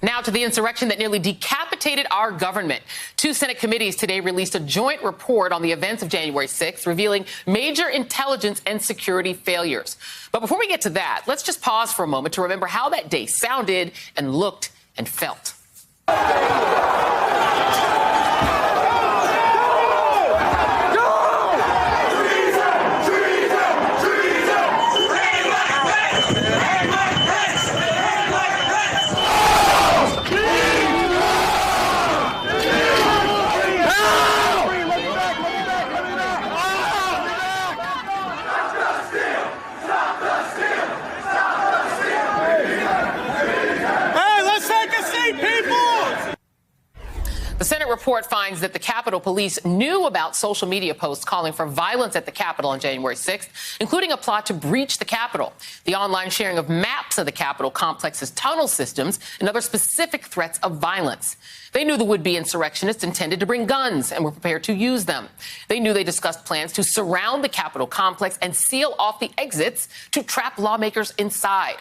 Now to the insurrection that nearly decapitated our government. Two Senate committees today released a joint report on the events of January 6th, revealing major intelligence and security failures. But before we get to that, let's just pause for a moment to remember how that day sounded and looked and felt. The Senate report finds that the Capitol Police knew about social media posts calling for violence at the Capitol on January 6th, including a plot to breach the Capitol, the online sharing of maps of the Capitol complex's tunnel systems, and other specific threats of violence. They knew the would-be insurrectionists intended to bring guns and were prepared to use them. They knew they discussed plans to surround the Capitol complex and seal off the exits to trap lawmakers inside.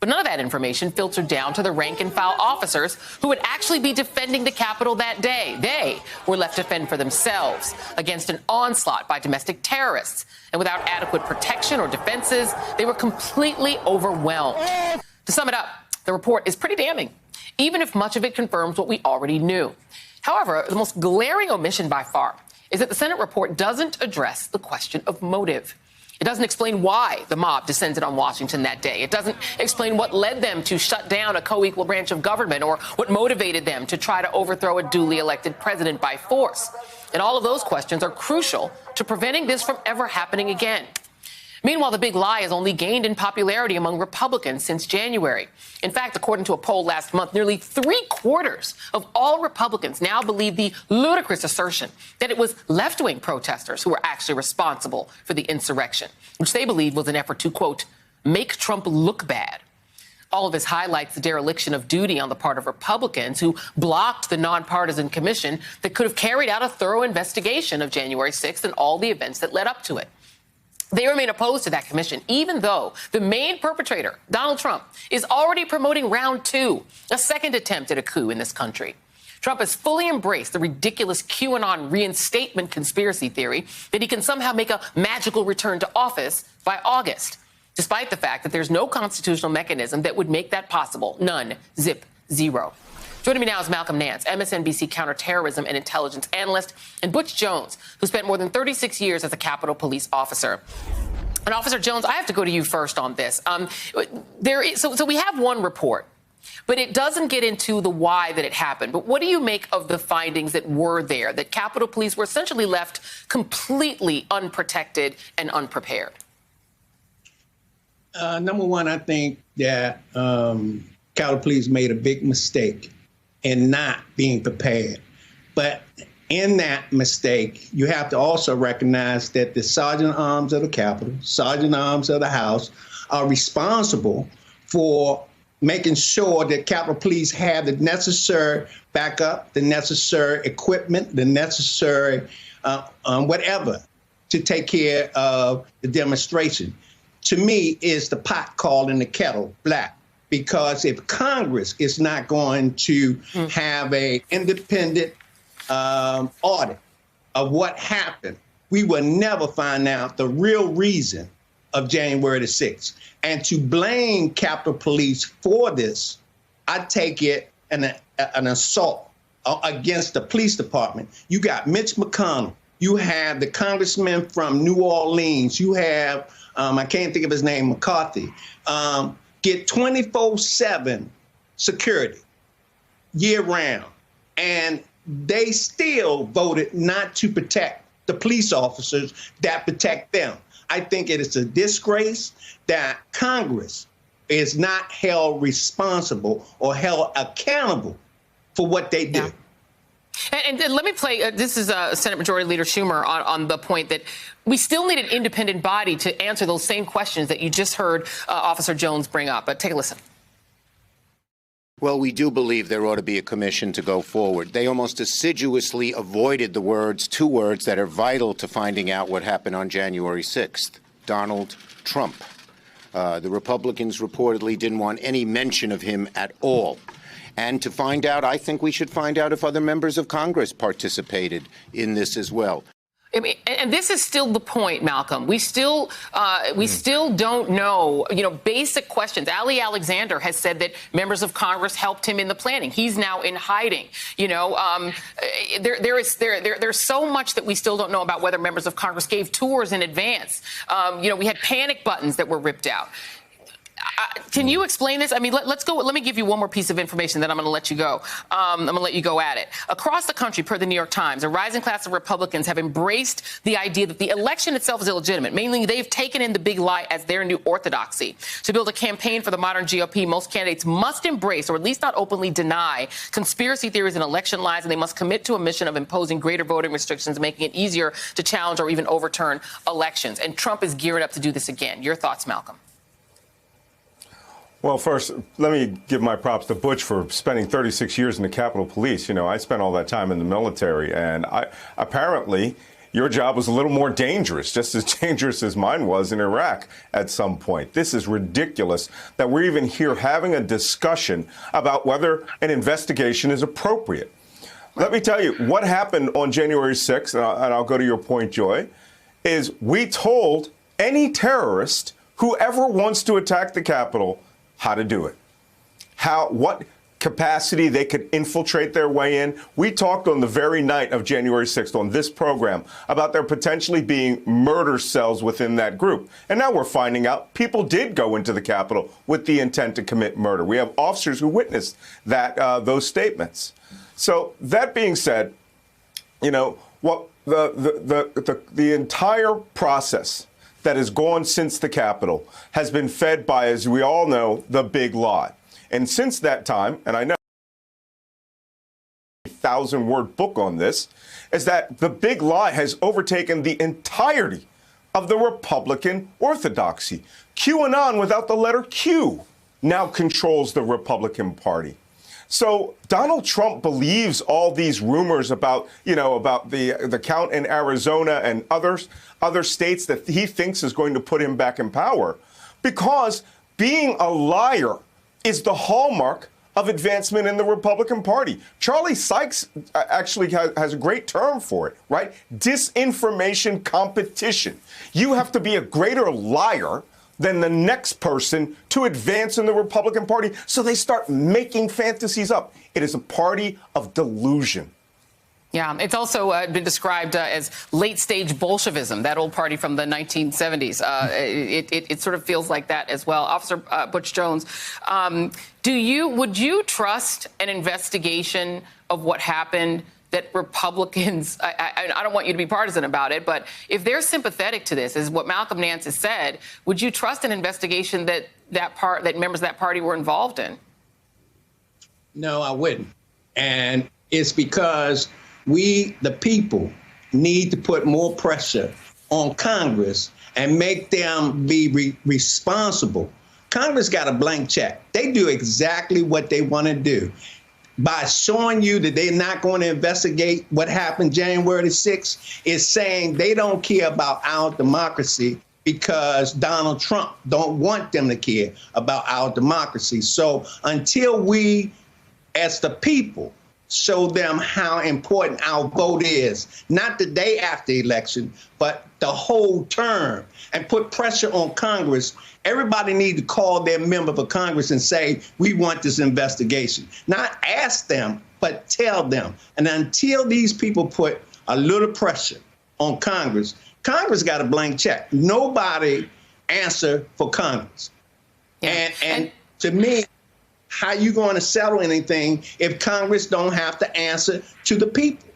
But none of that information filtered down to the rank-and-file officers who would actually be defending the Capitol that day. They were left to fend for themselves against an onslaught by domestic terrorists. And without adequate protection or defenses, they were completely overwhelmed. To sum it up, the report is pretty damning, even if much of it confirms what we already knew. However, the most glaring omission by far is that the Senate report doesn't address the question of motive. It doesn't explain why the mob descended on Washington that day. It doesn't explain what led them to shut down a co-equal branch of government or what motivated them to try to overthrow a duly elected president by force. And all of those questions are crucial to preventing this from ever happening again. Meanwhile, the big lie has only gained in popularity among Republicans since January. In fact, according to a poll last month, nearly 3/4 of all Republicans now believe the ludicrous assertion that it was left-wing protesters who were actually responsible for the insurrection, which they believe was an effort to, quote, make Trump look bad. All of this highlights the dereliction of duty on the part of Republicans who blocked the nonpartisan commission that could have carried out a thorough investigation of January 6th and all the events that led up to it. They remain opposed to that commission, even though the main perpetrator, Donald Trump, is already promoting round two, a second attempt at a coup in this country. Trump has fully embraced the ridiculous QAnon reinstatement conspiracy theory that he can somehow make a magical return to office by August, despite the fact that there's no constitutional mechanism that would make that possible. None. Zip. Zero. Joining me now is Malcolm Nance, MSNBC counterterrorism and intelligence analyst, and Butch Jones, who spent more than 36 years as a Capitol Police officer. And Officer Jones, I have to go to you first on this. So we have one report, but it doesn't get into the why that it happened. But what do you make of the findings that were there, that Capitol Police were essentially left completely unprotected and unprepared? Number one, I think that Capitol Police made a big mistake in not being prepared. But in that mistake, you have to also recognize that the Sergeant at Arms of the Capitol, Sergeant at Arms of the House are responsible for making sure that Capitol Police have the necessary backup, the necessary equipment, the necessary whatever to take care of the demonstration. To me, is the pot calling the kettle black. Because if Congress is not going to have an independent audit of what happened, we will never find out the real reason of January the 6th. And to blame Capitol Police for this, I take it an assault against the police department. You got Mitch McConnell. You have the congressman from New Orleans. You have, I can't think of his name, McCarthy. Get 24/7 security year-round, and they still voted not to protect the police officers that protect them. I think it is a disgrace that Congress is not held responsible or held accountable for what they did. Yeah. And let me play, this is Senate Majority Leader Schumer on the point that we still need an independent body to answer those same questions that you just heard Officer Jones bring up. But take a listen. Well, we do believe there ought to be a commission to go forward. They almost assiduously avoided the two words that are vital to finding out what happened on January 6th, Donald Trump. The Republicans reportedly didn't want any mention of him at all. And to find out, I think we should find out if other members of Congress participated in this as well. I mean, and this is still the point, Malcolm. We still don't know, basic questions. Ali Alexander has said that members of Congress helped him in the planning. He's now in hiding. There's so much that we still don't know about whether members of Congress gave tours in advance. We had panic buttons that were ripped out. Can you explain this? I mean, let's go. Let me give you one more piece of information, then I'm going to let you go. I'm going to let you go at it. Across the country, per the New York Times, a rising class of Republicans have embraced the idea that the election itself is illegitimate. Mainly, they've taken in the big lie as their new orthodoxy. To build a campaign for the modern GOP, most candidates must embrace, or at least not openly deny, conspiracy theories and election lies, and they must commit to a mission of imposing greater voting restrictions, making it easier to challenge or even overturn elections. And Trump is gearing up to do this again. Your thoughts, Malcolm? Well, first, let me give my props to Butch for spending 36 years in the Capitol Police. I spent all that time in the military, and apparently your job was a little more dangerous, just as dangerous as mine was in Iraq at some point. This is ridiculous that we're even here having a discussion about whether an investigation is appropriate. Let me tell you, what happened on January 6th, and I'll go to your point, Joy, is we told any terrorist, whoever wants to attack the Capitol, how to do it, what capacity they could infiltrate their way in. We talked on the very night of January 6th on this program about there potentially being murder cells within that group. And now we're finding out people did go into the Capitol with the intent to commit murder. We have officers who witnessed that those statements. So that being said, what the entire process that has gone since the Capitol has been fed by, as we all know, the big lie. And since that time, and I know a 1,000-word book on this, is that the big lie has overtaken the entirety of the Republican orthodoxy. QAnon, without the letter Q, now controls the Republican Party. So Donald Trump believes all these rumors about the count in Arizona and other states that he thinks is going to put him back in power, because being a liar is the hallmark of advancement in the Republican Party. Charlie Sykes actually has a great term for it, right? Disinformation competition. You have to be a greater liar than the next person to advance in the Republican Party. So they start making fantasies up. It is a party of delusion. Yeah, it's also been described as late-stage Bolshevism, that old party from the 1970s. It sort of feels like that as well. Officer Butch Jones, would you trust an investigation of what happened that Republicans, I don't want you to be partisan about it, but if they're sympathetic to this, is what Malcolm Nance has said, would you trust an investigation that members of that party were involved in? No, I wouldn't. And it's because we, the people, need to put more pressure on Congress and make them be responsible. Congress got a blank check. They do exactly what they want to do. By showing you that they're not going to investigate what happened January 6th, is saying they don't care about our democracy because Donald Trump don't want them to care about our democracy. So until we, as the people, show them how important our vote is, not the day after election, but the whole term, and put pressure on Congress, everybody need to call their member of Congress and say, we want this investigation. Not ask them, but tell them. And until these people put a little pressure on Congress, Congress got a blank check. Nobody answer for Congress. Yeah. And to me, how you going to settle anything if Congress don't have to answer to the people?